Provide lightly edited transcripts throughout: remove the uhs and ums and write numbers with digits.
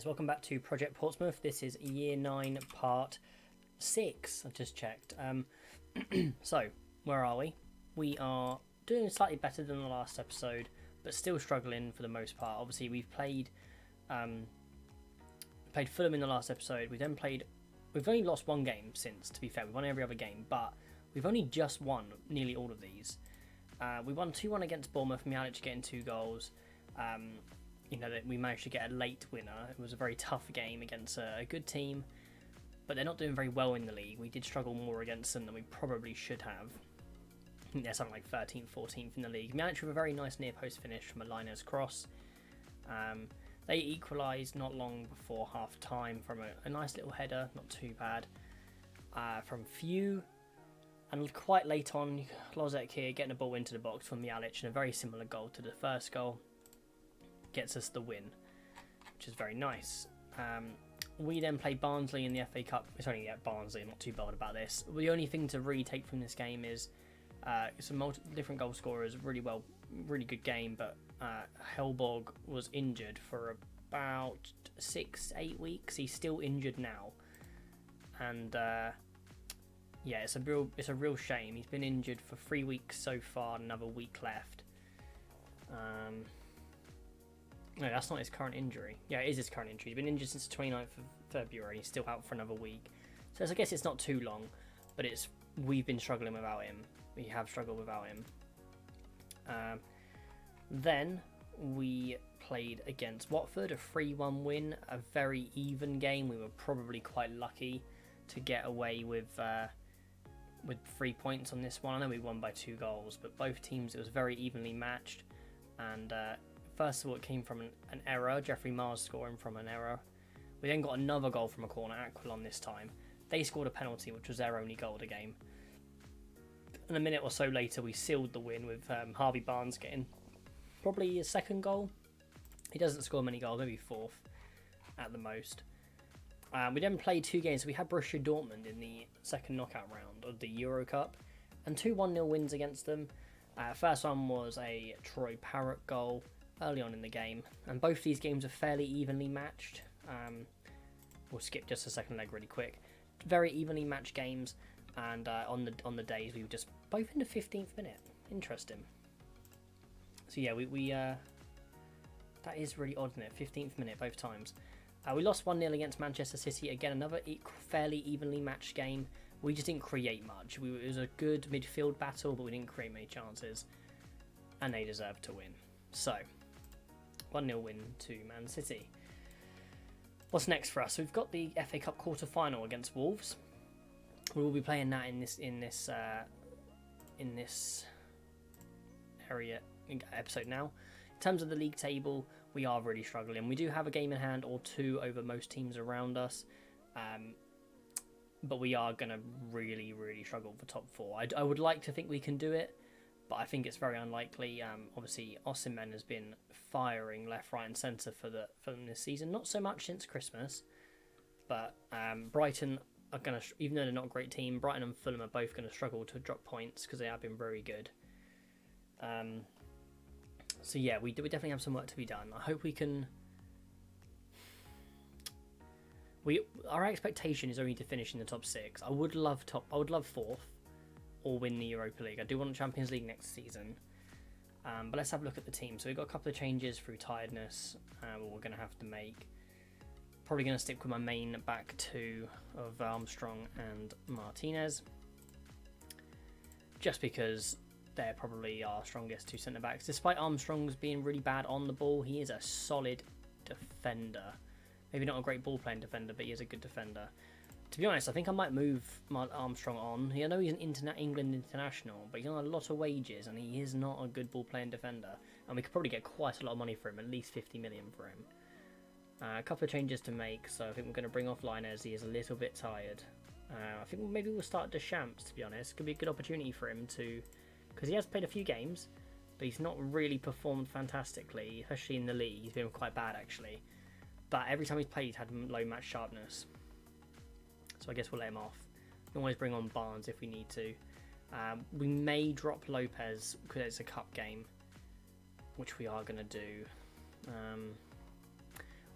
guys, welcome back to Project Portsmouth. This is Year 9 Part 6, I've just checked. So, where are we? We are doing slightly better than the last episode, but still struggling for the most part. Obviously, we've played Fulham in the last episode. We've only lost one game since, to be fair. We've won every other game, but we've only just won nearly all of these. We won 2-1 against Bournemouth, Mialic getting 2 goals. That we managed to get a late winner. It was a very tough game against a good team, but they're not doing very well in the league. We did struggle more against them than we probably should have. I think they're something like 13th, 14th in the league. Mialic with a very nice near post finish from a Linus cross. They equalised not long before half time from a nice little header, not too bad, from Few. And quite late on, Lozek here getting a ball into the box from Mialic, and a very similar goal to the first goal gets us the win, which is very nice. We then play Barnsley in the FA Cup. It's only Barnsley, I'm not too bothered about this. The only thing to really take from this game is some different goal scorers, really good game, but Helborg was injured for about 6-8 weeks. He's still injured now, and it's a real shame. He's been injured for 3 weeks so far, another week left. No, that's not his current injury. Yeah, it is his current injury. He's been injured since the 29th of February. He's still out for another week. So I guess it's not too long, but we've been struggling without him. We have struggled without him. Then we played against Watford, a 3-1 win, a very even game. We were probably quite lucky to get away with 3 points on this one. I know we won by 2 goals, but both teams, it was very evenly matched. And first of all, it came from an error, Jeffrey Mars scoring from an error. We then got another goal from a corner, Aquilon this time. They scored a penalty, which was their only goal of the game. And a minute or so later, we sealed the win with Harvey Barnes getting probably his second goal. He doesn't score many goals, maybe 4th at the most. We then played 2 games. We had Borussia Dortmund in the second knockout round of the Euro Cup, and 2 1-0 wins against them. First one was a Troy Parrott goal early on in the game, and both these games are fairly evenly matched. We'll skip just the second leg really quick. Very evenly matched games, and on the days we were just both in the 15th minute. Interesting. So yeah, we that is really odd, isn't it? 15th minute both times. We lost 1-0 against Manchester City. Again, another fairly evenly matched game. We just didn't create much. It was a good midfield battle, but we didn't create many chances, and they deserved to win. So 1-0 win to Man City. What's next for us? We've got the FA Cup quarter-final against Wolves. We will be playing that in this episode now. In terms of the league table, we are really struggling. We do have a game in hand or 2 over most teams around us, but we are going to really, really struggle for top 4. I would like to think we can do it, but I think it's very unlikely. Obviously, Osimhen has been firing left, right and centre for them this season. Not so much since Christmas, but Brighton are going to, even though they're not a great team, Brighton and Fulham are both going to struggle to drop points because they have been very good. So yeah, we definitely have some work to be done. I hope we can. Our expectation is only to finish in the top 6. I would love 4th. Or win the Europa League. I do want the Champions League next season. But let's have a look at the team. So we've got a couple of changes through tiredness we're going to have to make. Probably going to stick with my main back 2 of Armstrong and Martinez. Just because they're probably our strongest 2 centre-backs. Despite Armstrong's being really bad on the ball, he is a solid defender. Maybe not a great ball-playing defender, but he is a good defender. To be honest, I think I might move Armstrong on. I know he's an England international, but he's on a lot of wages, and he is not a good ball-playing defender. And we could probably get quite a lot of money for him, at least 50 million for him. A couple of changes to make, so I think we're going to bring off Linus. He is a little bit tired. I think maybe we'll start Deschamps, to be honest. Could be a good opportunity for him to, because he has played a few games, but he's not really performed fantastically, especially in the league. He's been quite bad, actually. But every time he's played, he's had low match sharpness. So I guess we'll let him off. We can always bring on Barnes if we need to. We may drop Lopez because it's a cup game, which we are going to do.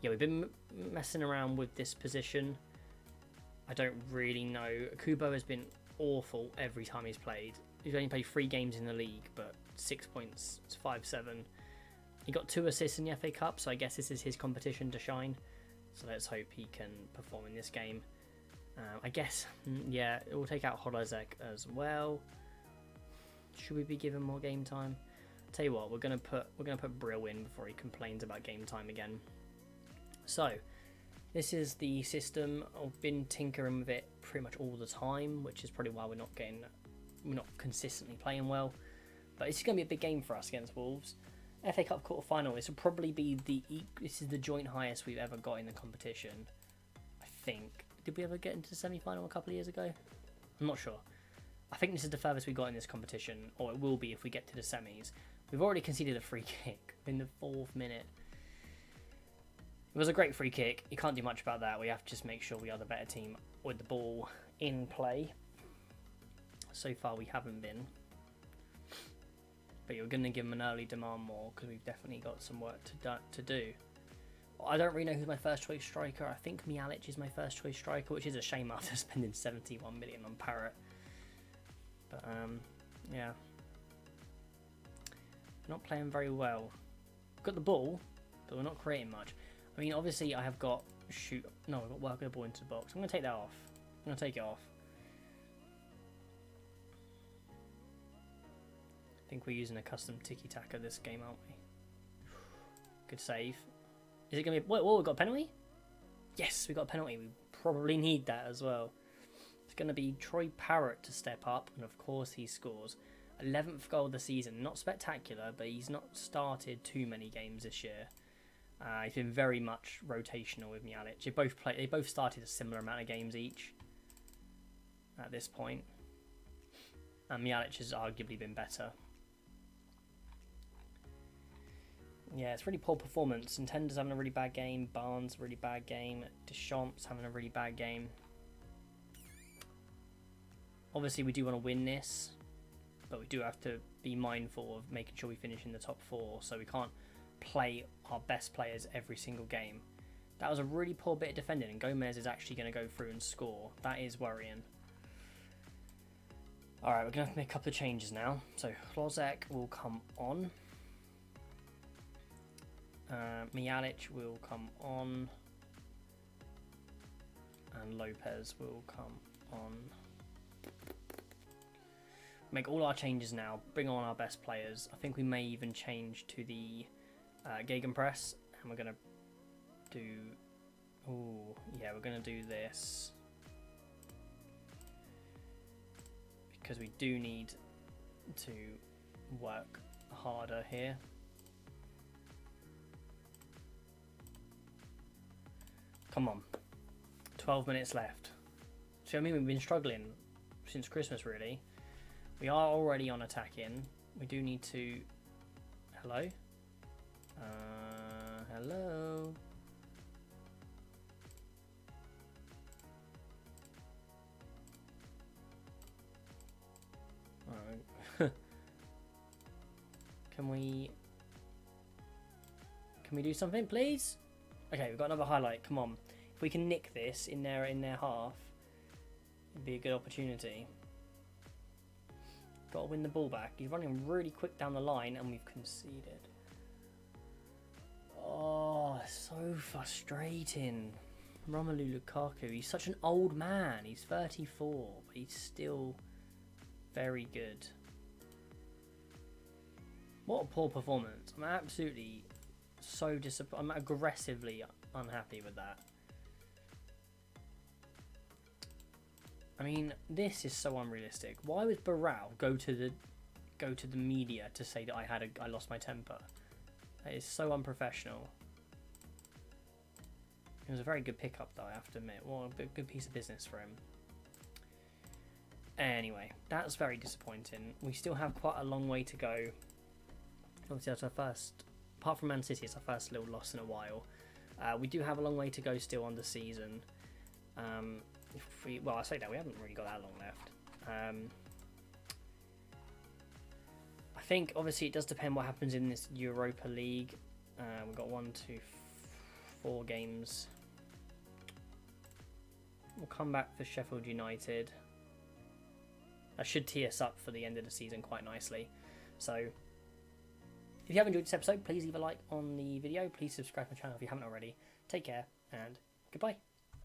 yeah, we've been messing around with this position. I don't really know. Kubo has been awful every time he's played. He's only played 3 games in the league, but 6 points. It's 5-7. He got 2 assists in the FA Cup, so I guess this is his competition to shine. So let's hope he can perform in this game. I guess, yeah, it will take out Holozek as well. Should we be given more game time? Tell you what, we're gonna put Brill in before he complains about game time again. So, this is the system. I've been tinkering with it pretty much all the time, which is probably why we're not consistently playing well. But it's gonna be a big game for us against Wolves. FA Cup quarter final. This will probably be this is the joint highest we've ever got in the competition. I think. Did we ever get into the semi-final a couple of years ago? I'm not sure. I think this is the furthest we got in this competition, or it will be if we get to the semis. We've already conceded a free kick in the 4th minute. It was a great free kick. You can't do much about that. We have to just make sure we are the better team with the ball in play. So far we haven't been. But you're going to give them an early demand more because we've definitely got some work to do. I don't really know who's my first choice striker. I think Mialic is my first choice striker, which is a shame after spending 71 million on Parrott. But yeah, we're not playing very well. We've got the ball, but we're not creating much. I mean, obviously I have got I've got work the ball into the box. I'm going to take that off. I'm going to take it off. I think we're using a custom tiki-taka this game, aren't we? Good save. Is it going to be... Whoa, we got a penalty? Yes, we got a penalty. We probably need that as well. It's going to be Troy Parrott to step up, and of course he scores. 11th goal of the season. Not spectacular, but he's not started too many games this year. He's been very much rotational with Mialic. They both started a similar amount of games each at this point. And Mialic has arguably been better. Yeah, it's really poor performance. Nintendo's having a really bad game. Barnes, really bad game. Deschamps having a really bad game. Obviously, we do want to win this, but we do have to be mindful of making sure we finish in the top 4, so we can't play our best players every single game. That was a really poor bit of defending, and Gomez is actually going to go through and score. That is worrying. Alright, we're going to have to make a couple of changes now. So, Hlozek will come on. Mialic will come on, and Lopez will come on. Make all our changes now, bring on our best players. I think we may even change to the Gegenpress, and we're going to do... Oh, yeah, we're going to do this. Because we do need to work harder here. Come on. 12 minutes left. So I mean, we've been struggling since Christmas, really. We are already on attacking. We do need to... Hello? Hello? Alright. Can we do something, please? Okay, we've got another highlight. Come on. If we can nick this in their half, it'd be a good opportunity. Got to win the ball back. He's running really quick down the line, and we've conceded. Oh, so frustrating. Romelu Lukaku. He's such an old man. He's 34, but he's still very good. What a poor performance. I'm absolutely so disappointed. I'm aggressively unhappy with that. I mean, this is so unrealistic. Why would Barral go to the media to say that I lost my temper? That is so unprofessional. It was a very good pickup, though, I have to admit. What a good piece of business for him. Anyway, that's very disappointing. We still have quite a long way to go. Obviously, that's our first, apart from Man City, it's our first little loss in a while. We do have a long way to go still on the season. Well, I say that, we haven't really got that long left. I think, obviously, it does depend what happens in this Europa League. We've got 1, 2, 4 games. We'll come back for Sheffield United. That should tee us up for the end of the season quite nicely. So, if you have enjoyed this episode, please leave a like on the video. Please subscribe to my channel if you haven't already. Take care, and goodbye.